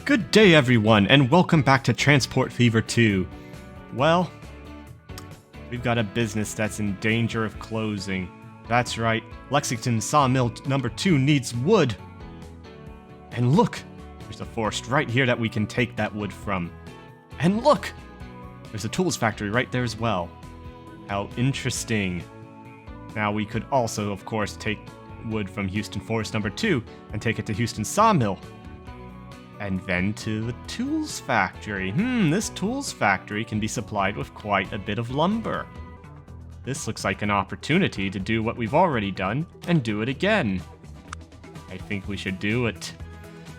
Good day everyone, and welcome back to Transport Fever 2. Well, we've got a business that's in danger of closing. That's right, Lexington Sawmill number 2 needs wood. And look, there's a forest right here that we can take that wood from. And look, there's a tools factory right there as well. How interesting. Now we could also, of course, take wood from Houston Forest number 2 and take it to Houston Sawmill. And then to the tools factory. This tools factory can be supplied with quite a bit of lumber. This looks like an opportunity to do what we've already done and do it again. I think we should do it.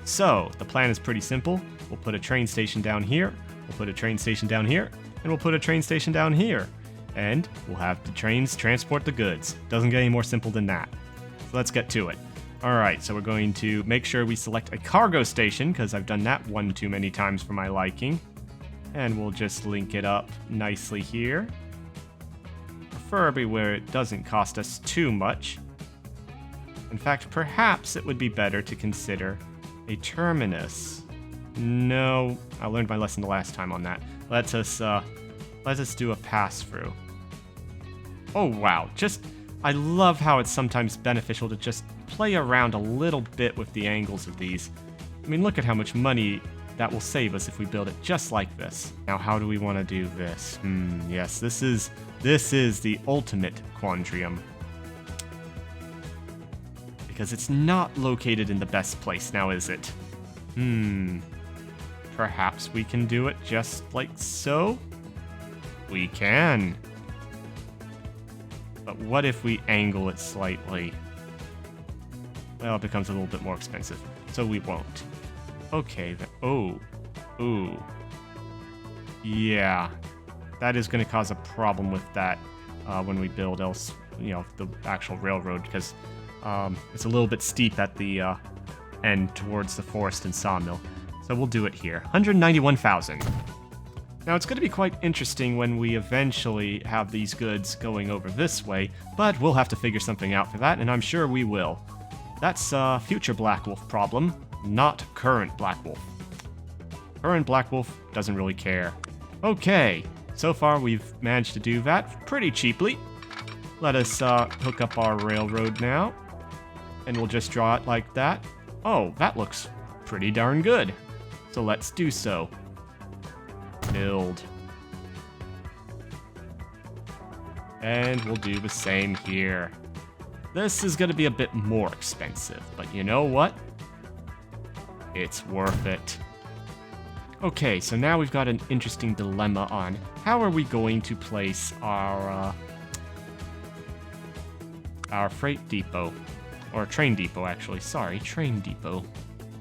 So, the plan is pretty simple. We'll put a train station down here, we'll put a train station down here, and we'll put a train station down here. And we'll have the trains transport the goods. Doesn't get any more simple than that. So let's get to it. Alright, so we're going to make sure we select a cargo station, because I've done that one too many times for my liking. And we'll just link it up nicely here. Preferably where it doesn't cost us too much. In fact, perhaps it would be better to consider a terminus. No, I learned my lesson the last time on that. Let us do a pass-through. Oh wow, I love how it's sometimes beneficial to just play around a little bit with the angles of these. I mean, look at how much money that will save us if we build it just like this. Now, how do we want to do this? Yes, this is the ultimate quandrium. Because it's not located in the best place now, is it? Perhaps we can do it just like so? We can. But what if we angle it slightly? Well, it becomes a little bit more expensive, so we won't. Okay, then. Ooh. Yeah. That is going to cause a problem with that when we build the actual railroad, because it's a little bit steep at the end towards the forest and sawmill. So we'll do it here. 191,000. Now, it's going to be quite interesting when we eventually have these goods going over this way, but we'll have to figure something out for that, and I'm sure we will. That's a future Black Wolf problem, not current Black Wolf. Current Black Wolf doesn't really care. Okay, so far we've managed to do that pretty cheaply. Let us hook up our railroad now, and we'll just draw it like that. Oh, that looks pretty darn good. So let's do so. Build. And we'll do the same here. This is going to be a bit more expensive, but you know what? It's worth it. Okay, so now we've got an interesting dilemma on how are we going to place our freight depot. Or train depot, actually. Sorry, train depot.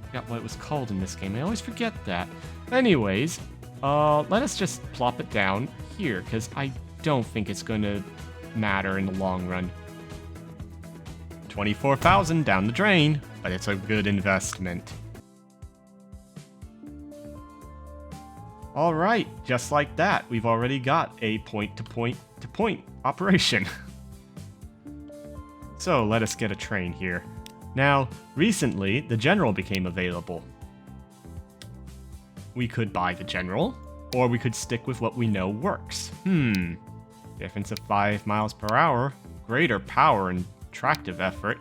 Forgot what it was called in this game. I always forget that. Anyways, let us just plop it down here, because I don't think it's going to matter in the long run. 24,000 down the drain, but it's a good investment. Alright, just like that, we've already got a point-to-point-to-point operation. So, let us get a train here. Now, recently, the General became available. We could buy the General, or we could stick with what we know works. Difference of 5 miles per hour, greater power and tractive effort.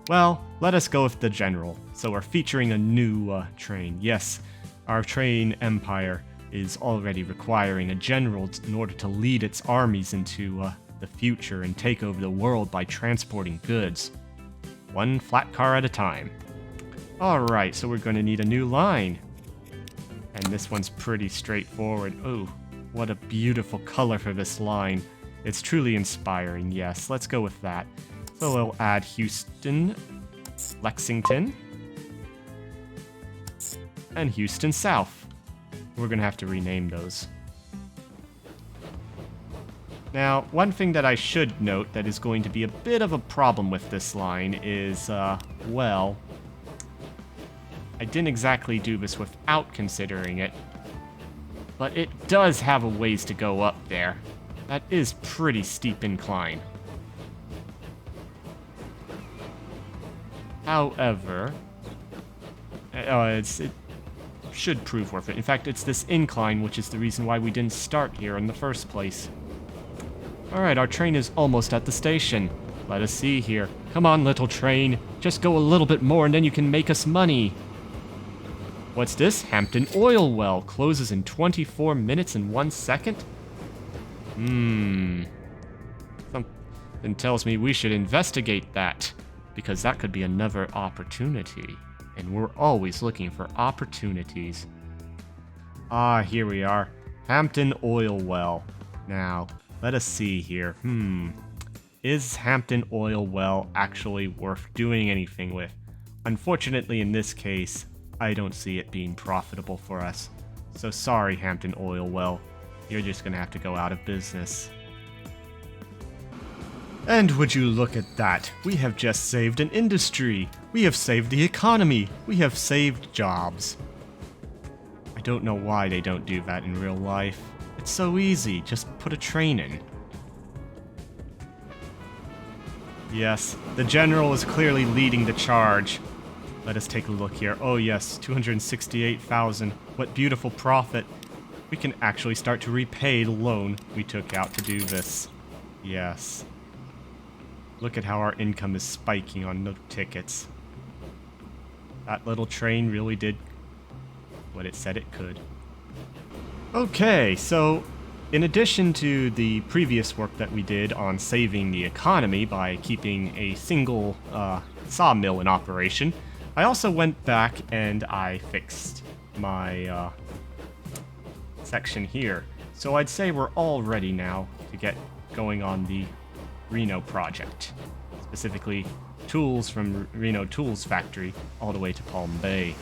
Well, let us go with the General. So we're featuring a new train. Yes, our train empire is already requiring a general in order to lead its armies into the future and take over the world by transporting goods. One flat car at a time. Alright, so we're going to need a new line. And this one's pretty straightforward. Oh, what a beautiful color for this line. It's truly inspiring, yes. Let's go with that. So we'll add Houston, Lexington, and Houston South. We're going to have to rename those. Now, one thing that I should note that is going to be a bit of a problem with this line is, well, I didn't exactly do this without considering it, but it does have a ways to go up there. That is pretty steep incline. However, It should prove worth it. In fact, it's this incline which is the reason why we didn't start here in the first place. Alright, our train is almost at the station. Let us see here. Come on, little train. Just go a little bit more and then you can make us money. What's this? Hampton Oil Well closes in 24 minutes and 1 second? Something tells me we should investigate that, because that could be another opportunity. And we're always looking for opportunities. Ah, here we are. Hampton Oil Well. Now, let us see here. Is Hampton Oil Well actually worth doing anything with? Unfortunately, in this case, I don't see it being profitable for us. So sorry, Hampton Oil Well. You're just gonna have to go out of business. And would you look at that? We have just saved an industry. We have saved the economy. We have saved jobs. I don't know why they don't do that in real life. It's so easy. Just put a train in. Yes, the general is clearly leading the charge. Let us take a look here. Oh yes, 268,000. What beautiful profit. We can actually start to repay the loan we took out to do this. Yes. Look at how our income is spiking on no tickets. That little train really did what it said it could. Okay, so in addition to the previous work that we did on saving the economy by keeping a single sawmill in operation, I also went back and I fixed my section here. So I'd say we're all ready now to get going on the Reno project. Specifically, tools from Reno Tools Factory all the way to Palm Bay.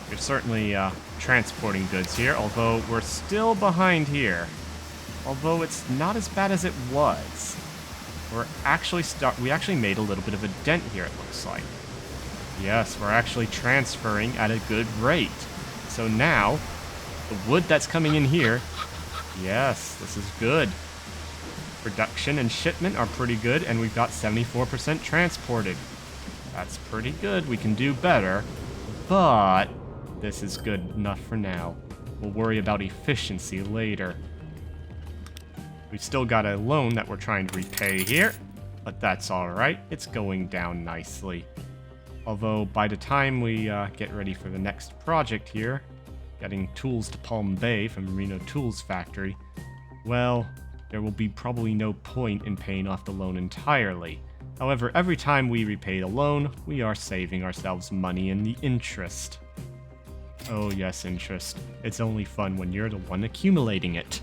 We're certainly transporting goods here, although we're still behind here. Although it's not as bad as it was. We actually made a little bit of a dent here, it looks like. Yes, we're actually transferring at a good rate. So now, the wood that's coming in here, yes, this is good. Production and shipment are pretty good, and we've got 74% transported. That's pretty good. We can do better, but this is good enough for now. We'll worry about efficiency later. We've still got a loan that we're trying to repay here, but that's alright. It's going down nicely. Although, by the time we get ready for the next project here, getting tools to Palm Bay from Reno Tools Factory, well, there will be probably no point in paying off the loan entirely. However, every time we repay the loan, we are saving ourselves money in the interest. Oh yes, interest. It's only fun when you're the one accumulating it.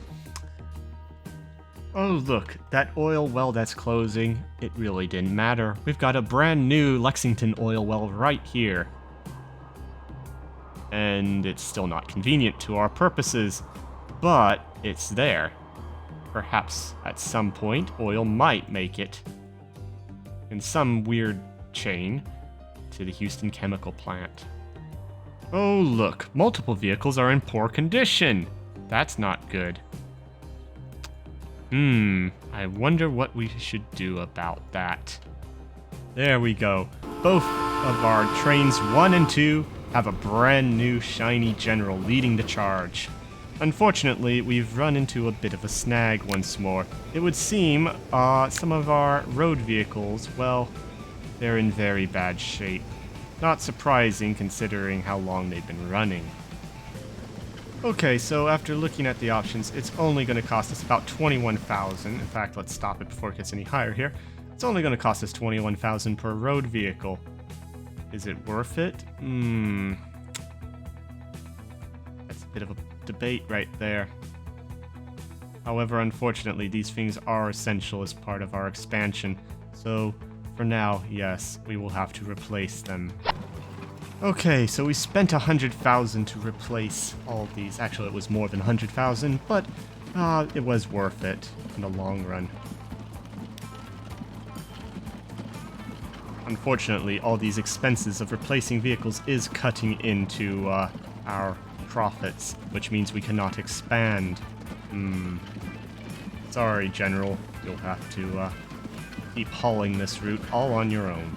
Oh look, that oil well that's closing, it really didn't matter. We've got a brand new Lexington oil well right here. And it's still not convenient to our purposes, but it's there. Perhaps at some point oil might make it in some weird chain to the Houston chemical plant. Oh look, multiple vehicles are in poor condition. That's not good. I wonder what we should do about that. There we go. Both of our trains 1 and 2 have a brand new shiny general leading the charge. Unfortunately, we've run into a bit of a snag once more. It would seem some of our road vehicles, well, they're in very bad shape. Not surprising considering how long they've been running. Okay, so after looking at the options, it's only going to cost us about 21,000. In fact, let's stop it before it gets any higher here. It's only going to cost us 21,000 per road vehicle. Is it worth it? That's a bit of a debate right there. However, unfortunately, these things are essential as part of our expansion. So, for now, yes, we will have to replace them. Okay, so we spent 100,000 to replace all of these. Actually, it was more than 100,000, but it was worth it in the long run. Unfortunately, all these expenses of replacing vehicles is cutting into our profits, which means we cannot expand. Sorry, General. You'll have to keep hauling this route all on your own.